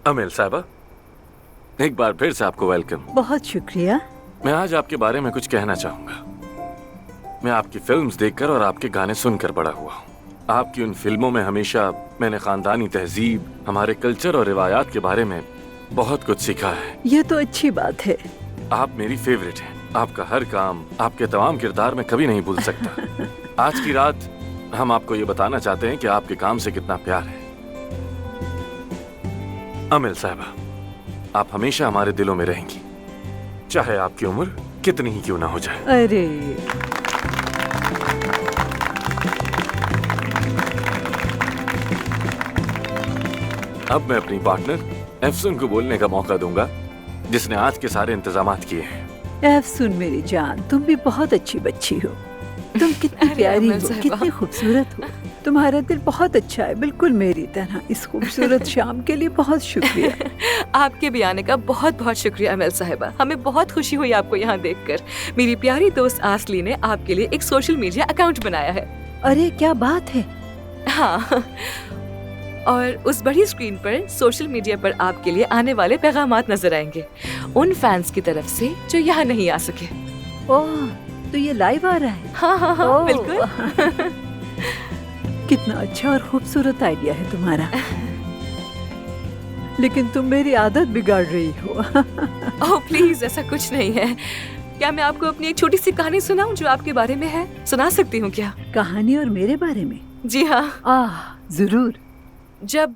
Amiel साहबा, एक बार फिर से आपको वेलकम। बहुत शुक्रिया। मैं आज आपके बारे में कुछ कहना चाहूंगा। मैं आपकी फिल्म्स देखकर और आपके गाने सुनकर बड़ा हुआ हूँ। आपकी उन फिल्मों में हमेशा मैंने खानदानी तहजीब, हमारे कल्चर और रिवायात के बारे में बहुत कुछ सीखा है। ये तो अच्छी बात है। आप मेरी फेवरेट हैं। आपका हर काम, आपके तमाम किरदार मैं कभी नहीं भूल सकता। आज की रात हम आपको ये बताना चाहते हैं कि आपके काम से कितना प्यार है। अमेल साहबा, आप हमेशा हमारे दिलों में रहेंगी, चाहे आपकी उम्र कितनी ही क्यों ना हो जाए। अरे अब मैं अपनी पार्टनर एफसुन को बोलने का मौका दूंगा, जिसने आज के सारे इंतजामात किए हैं। एफसुन मेरी जान, तुम भी बहुत अच्छी बच्ची हो। तुम कितनी प्यारी हो, कितनी खूबसूरत हो। तुम्हारा दिल बहुत अच्छा है, बिल्कुल मेरी तरह। इस खूबसूरत शाम के लिए बहुत शुक्रिया। आपके भी आने का बहुत बहुत शुक्रिया अमेल साहिबा। हमें बहुत खुशी हुई आपको यहाँ देखकर। मेरी प्यारी दोस्त आसली ने आपके लिए एक सोशल मीडिया अकाउंट बनाया है। अरे क्या बात है। हाँ, और उस बड़ी स्क्रीन पर सोशल मीडिया पर आपके लिए आने वाले पैगामात नजर आएंगे, उन फैंस की तरफ से जो यहाँ नहीं आ सके। ओह, तो ये लाइव आ रहा है? हाँ हाँ हाँ, ओह। बिल्कुल। कितना अच्छा और खूबसूरत आइडिया है तुम्हारा। लेकिन तुम मेरी आदत बिगाड़ रही हो। ओह प्लीज, ऐसा कुछ नहीं है। क्या मैं आपको अपनी एक छोटी सी कहानी सुनाऊं जो आपके बारे में है? सुना सकती हूँ क्या? कहानी और मेरे बारे में? जी हाँ। जरूर। जब